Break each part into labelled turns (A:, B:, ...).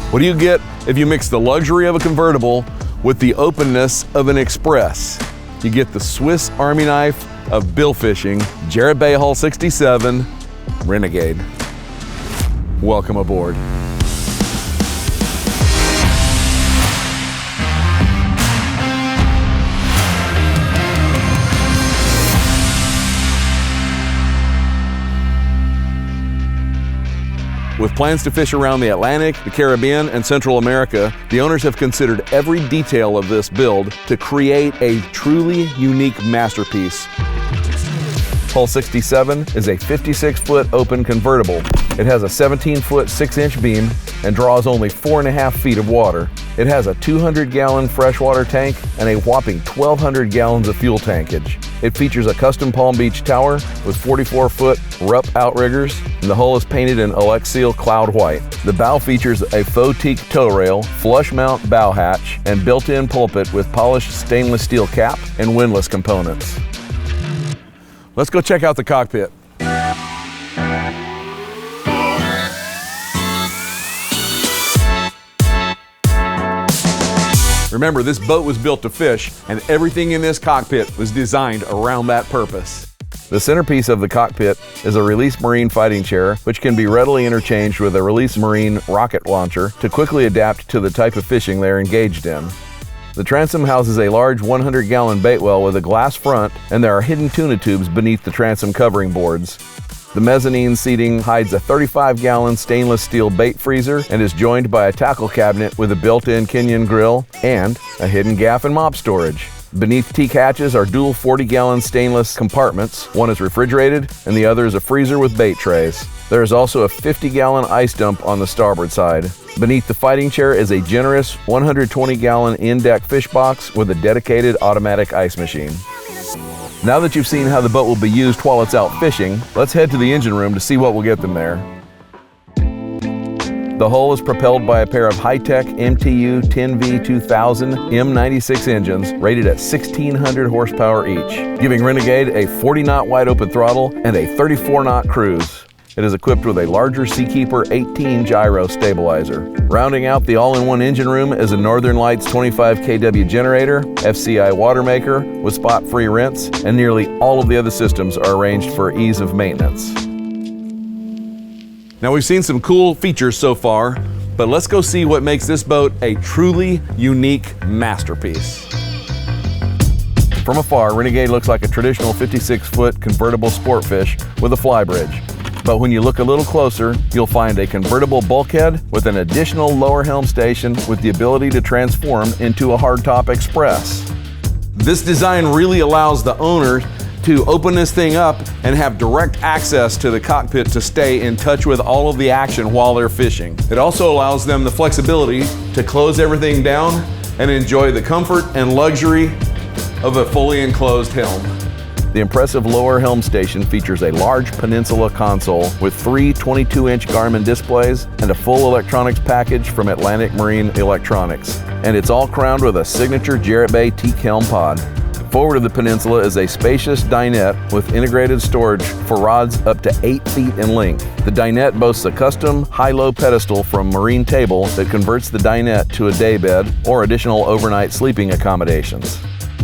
A: What do you get if you mix the luxury of a convertible with the openness of an express? You get the Swiss Army knife of bill fishing, Jarrett Bay Hull 67 Renegade. Welcome aboard. With plans to fish around the Atlantic, the Caribbean, and Central America, the owners have considered every detail of this build to create a truly unique masterpiece. Hull 67 is a 56-foot open convertible. It has a 17-foot 6-inch beam and draws only 4.5 feet of water. It has a 200-gallon freshwater tank and a whopping 1,200 gallons of fuel tankage. It features a custom Palm Beach tower with 44-foot Rupp outriggers, and the hull is painted in Alexial cloud white. The bow features a faux teak tow rail, flush mount bow hatch, and built-in pulpit with polished stainless steel cap and windlass components. Let's go check out the cockpit. Remember, this boat was built to fish, and everything in this cockpit was designed around that purpose. The centerpiece of the cockpit is a Release Marine fighting chair, which can be readily interchanged with a Release Marine rocket launcher to quickly adapt to the type of fishing they're engaged in. The transom houses a large 100-gallon bait well with a glass front, and there are hidden tuna tubes beneath the transom covering boards. The mezzanine seating hides a 35-gallon stainless steel bait freezer and is joined by a tackle cabinet with a built-in Kenyon grill and a hidden gaff and mop storage. Beneath teak hatches are dual 40-gallon stainless compartments. One is refrigerated and the other is a freezer with bait trays. There is also a 50-gallon ice dump on the starboard side. Beneath the fighting chair is a generous 120-gallon in-deck fish box with a dedicated automatic ice machine. Now that you've seen how the boat will be used while it's out fishing, let's head to the engine room to see what will get them there. The hull is propelled by a pair of high-tech MTU 10V2000 M96 engines rated at 1,600 horsepower each, giving Renegade a 40-knot wide-open throttle and a 34-knot cruise. It is equipped with a larger Seakeeper 18 gyro stabilizer. Rounding out the all-in-one engine room is a Northern Lights 25 kW generator, FCI water maker with spot-free rinse, and nearly all of the other systems are arranged for ease of maintenance. Now, we've seen some cool features so far, but let's go see what makes this boat a truly unique masterpiece. From afar, Renegade looks like a traditional 56-foot convertible sportfish with a flybridge. But when you look a little closer, you'll find a convertible bulkhead with an additional lower helm station with the ability to transform into a hardtop express. This design really allows the owner to open this thing up and have direct access to the cockpit to stay in touch with all of the action while they're fishing. It also allows them the flexibility to close everything down and enjoy the comfort and luxury of a fully enclosed helm. The impressive lower helm station features a large peninsula console with 3 22-inch Garmin displays and a full electronics package from Atlantic Marine Electronics. And it's all crowned with a signature Jarrett Bay teak helm pod. Forward of the peninsula is a spacious dinette with integrated storage for rods up to 8 feet in length. The dinette boasts a custom high-low pedestal from Marine Table that converts the dinette to a daybed or additional overnight sleeping accommodations.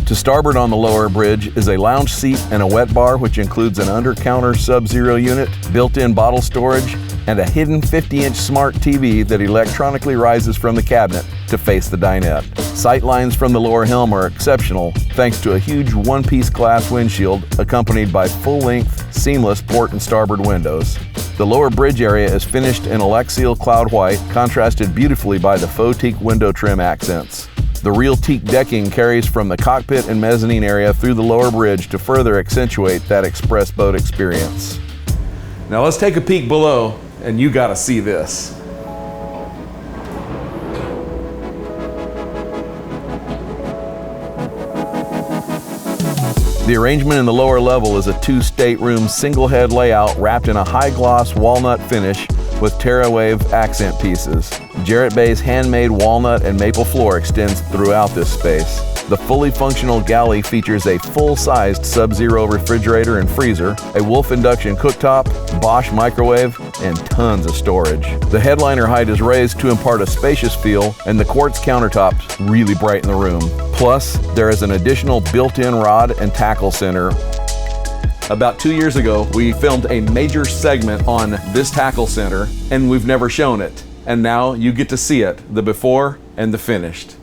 A: To starboard on the lower bridge is a lounge seat and a wet bar, which includes an under-counter sub-zero unit, built-in bottle storage, and a hidden 50-inch smart TV that electronically rises from the cabinet to face the dinette. Sight lines from the lower helm are exceptional thanks to a huge one-piece glass windshield accompanied by full-length, seamless port and starboard windows. The lower bridge area is finished in Alexial cloud white, contrasted beautifully by the faux teak window trim accents. The real teak decking carries from the cockpit and mezzanine area through the lower bridge to further accentuate that express boat experience. Now let's take a peek below, and you gotta see this. The arrangement in the lower level is a 2-stateroom single head layout wrapped in a high gloss walnut finish with TerraWave accent pieces. Jarrett Bay's handmade walnut and maple floor extends throughout this space. The fully functional galley features a full-sized Sub-Zero refrigerator and freezer, a Wolf induction cooktop, Bosch microwave, and tons of storage. The headliner height is raised to impart a spacious feel, and the quartz countertops really brighten the room. Plus, there is an additional built-in rod and tackle center. About 2 years ago, we filmed a major segment on this tackle center, and we've never shown it. And now you get to see it, the before and the finished.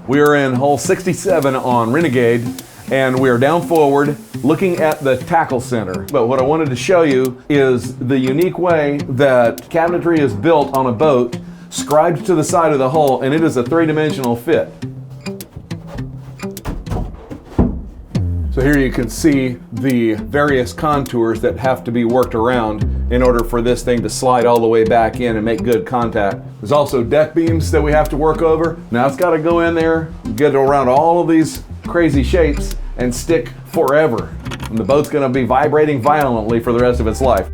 A: We are in hole 67 on Renegade, and we are down forward looking at the tackle center. But what I wanted to show you is the unique way that cabinetry is built on a boat, scribed to the side of the hull, and it is a three-dimensional fit. So here you can see the various contours that have to be worked around in order for this thing to slide all the way back in and make good contact. There's also deck beams that we have to work over. Now it's got to go in there, get around all of these crazy shapes and stick forever. And the boat's going to be vibrating violently for the rest of its life.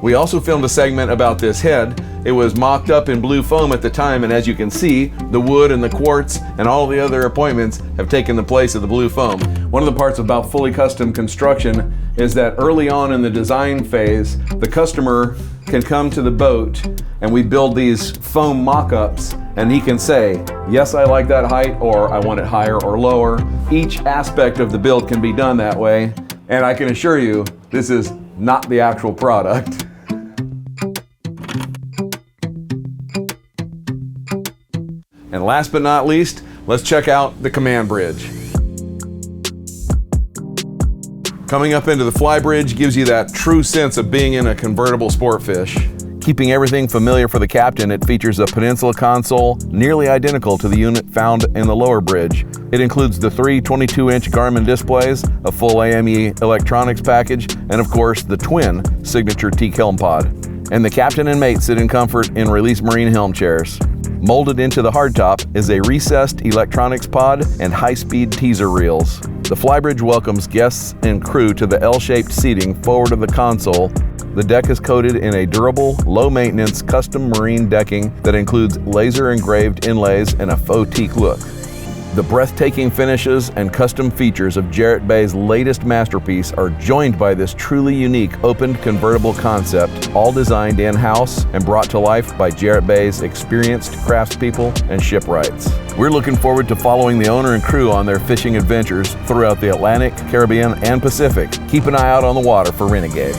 A: We also filmed a segment about this head. It was mocked up in blue foam at the time, and as you can see, the wood and the quartz and all the other appointments have taken the place of the blue foam. One of the parts about fully custom construction is that early on in the design phase, the customer can come to the boat and we build these foam mock-ups, and he can say, yes, I like that height, or I want it higher or lower. Each aspect of the build can be done that way, and I can assure you, this is not the actual product. And last but not least, let's check out the command bridge. Coming up into the Flybridge gives you that true sense of being in a convertible sportfish. Keeping everything familiar for the captain, it features a peninsula console nearly identical to the unit found in the lower bridge. It includes the three 22-inch Garmin displays, a full AME electronics package, and of course the twin signature teak Helm pod. And the captain and mate sit in comfort in Release Marine Helm chairs. Molded into the hardtop is a recessed electronics pod and high-speed teaser reels. The Flybridge welcomes guests and crew to the L-shaped seating forward of the console. The deck is coated in a durable, low-maintenance custom marine decking that includes laser-engraved inlays and a faux teak look. The breathtaking finishes and custom features of Jarrett Bay's latest masterpiece are joined by this truly unique opened convertible concept, all designed in-house and brought to life by Jarrett Bay's experienced craftspeople and shipwrights. We're looking forward to following the owner and crew on their fishing adventures throughout the Atlantic, Caribbean, and Pacific. Keep an eye out on the water for Renegade.